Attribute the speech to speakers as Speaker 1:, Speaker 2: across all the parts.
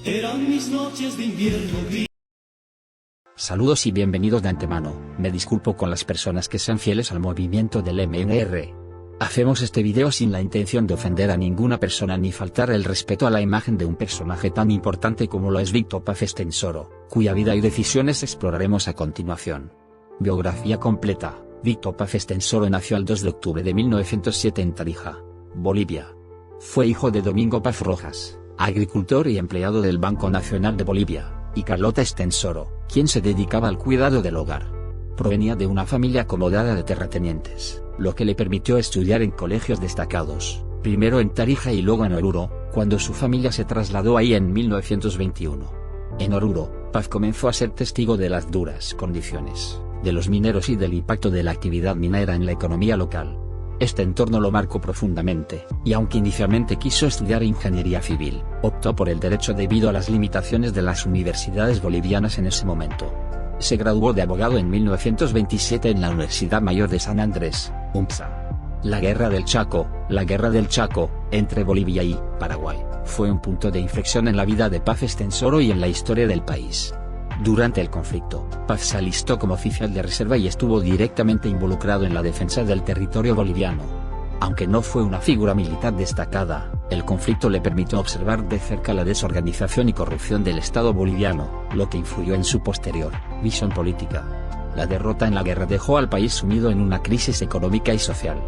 Speaker 1: Eran mis noches de invierno gris.
Speaker 2: Saludos y bienvenidos de antemano. Me disculpo con las personas que sean fieles al movimiento del MNR. Hacemos este video sin la intención de ofender a ninguna persona ni faltar el respeto a la imagen de un personaje tan importante como lo es Víctor Paz Estenssoro, cuya vida y decisiones exploraremos a continuación. Biografía completa. Víctor Paz Estenssoro nació el 2 de octubre de 1907 en Tarija, Bolivia. Fue hijo de Domingo Paz Rojas, agricultor y empleado del Banco Nacional de Bolivia, y Carlota Estenssoro, quien se dedicaba al cuidado del hogar. Provenía de una familia acomodada de terratenientes, lo que le permitió estudiar en colegios destacados, primero en Tarija y luego en Oruro, cuando su familia se trasladó ahí en 1921. En Oruro, Paz comenzó a ser testigo de las duras condiciones de los mineros y del impacto de la actividad minera en la economía local. Este entorno lo marcó profundamente, y aunque inicialmente quiso estudiar ingeniería civil, optó por el derecho debido a las limitaciones de las universidades bolivianas en ese momento. Se graduó de abogado en 1927 en la Universidad Mayor de San Andrés, UMSA. La Guerra del Chaco entre Bolivia y Paraguay, fue un punto de inflexión en la vida de Paz Estenssoro y en la historia del país. Durante el conflicto, Paz se alistó como oficial de reserva y estuvo directamente involucrado en la defensa del territorio boliviano. Aunque no fue una figura militar destacada, el conflicto le permitió observar de cerca la desorganización y corrupción del Estado boliviano, lo que influyó en su posterior visión política. La derrota en la guerra dejó al país sumido en una crisis económica y social.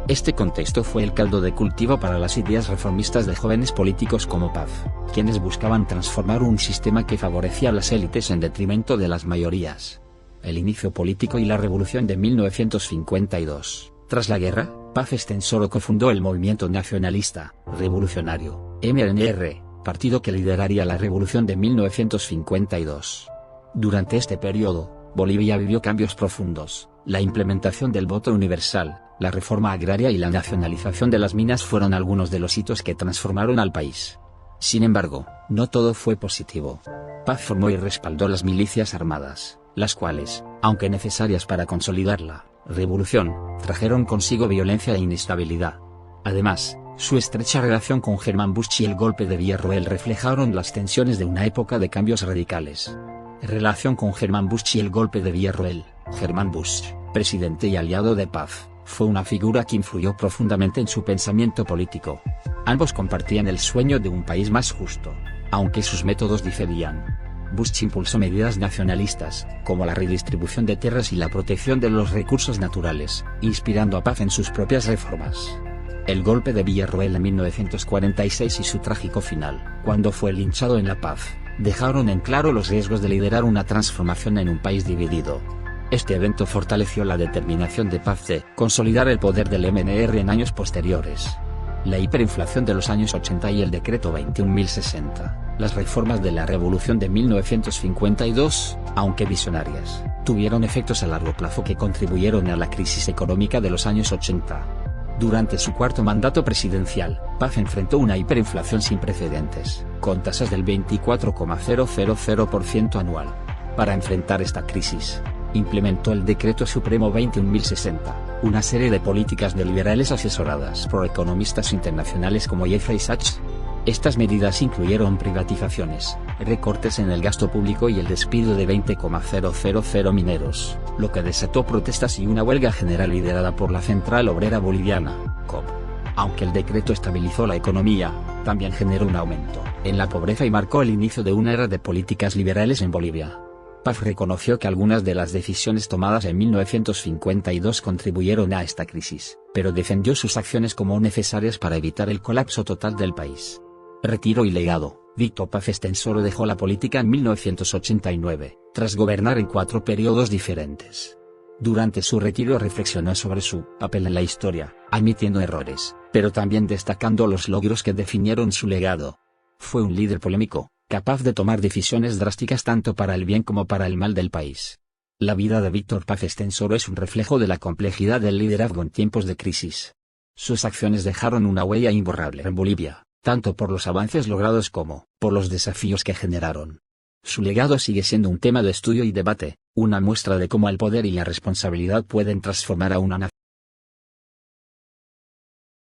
Speaker 2: Este contexto fue el caldo de cultivo para las ideas reformistas de jóvenes políticos como Paz, quienes buscaban transformar un sistema que favorecía a las élites en detrimento de las mayorías. El inicio político y la revolución de 1952. Tras la guerra, Paz Estenssoro cofundó el Movimiento Nacionalista Revolucionario, MNR, partido que lideraría la revolución de 1952. Durante este periodo, Bolivia vivió cambios profundos. La implementación del voto universal, la reforma agraria y la nacionalización de las minas fueron algunos de los hitos que transformaron al país. Sin embargo, no todo fue positivo. Paz formó y respaldó las milicias armadas, las cuales, aunque necesarias para consolidar la revolución, trajeron consigo violencia e inestabilidad. Además, su estrecha relación con Germán Busch y el golpe de Villarroel reflejaron las tensiones de una época de cambios radicales. Relación con Germán Busch y el golpe de Villarroel. Germán Busch, presidente y aliado de Paz, fue una figura que influyó profundamente en su pensamiento político. Ambos compartían el sueño de un país más justo, aunque sus métodos diferían. Busch impulsó medidas nacionalistas, como la redistribución de tierras y la protección de los recursos naturales, inspirando a Paz en sus propias reformas. El golpe de Villarroel en 1946 y su trágico final, cuando fue linchado en La Paz, dejaron en claro los riesgos de liderar una transformación en un país dividido. Este evento fortaleció la determinación de Paz de consolidar el poder del MNR en años posteriores. La hiperinflación de los años 80 y el decreto 21.060, las reformas de la revolución de 1952, aunque visionarias, tuvieron efectos a largo plazo que contribuyeron a la crisis económica de los años 80. Durante su cuarto mandato presidencial, Paz enfrentó una hiperinflación sin precedentes, con tasas del 24,000% anual. Para enfrentar esta crisis, implementó el Decreto Supremo 21.060, una serie de políticas neoliberales asesoradas por economistas internacionales como Jeffrey Sachs. Estas medidas incluyeron privatizaciones, recortes en el gasto público y el despido de 20,000 mineros, lo que desató protestas y una huelga general liderada por la Central Obrera Boliviana, COB. Aunque el decreto estabilizó la economía, también generó un aumento en la pobreza y marcó el inicio de una era de políticas liberales en Bolivia. Paz reconoció que algunas de las decisiones tomadas en 1952 contribuyeron a esta crisis, pero defendió sus acciones como necesarias para evitar el colapso total del país. Retiro y legado. Víctor Paz Estenssoro dejó la política en 1989, tras gobernar en 4 periodos diferentes. Durante su retiro reflexionó sobre su papel en la historia, admitiendo errores, pero también destacando los logros que definieron su legado. Fue un líder polémico, capaz de tomar decisiones drásticas tanto para el bien como para el mal del país. La vida de Víctor Paz Estenssoro es un reflejo de la complejidad del liderazgo en tiempos de crisis. Sus acciones dejaron una huella imborrable en Bolivia, tanto por los avances logrados como por los desafíos que generaron. Su legado sigue siendo un tema de estudio y debate, una muestra de cómo el poder y la responsabilidad pueden transformar a una nación.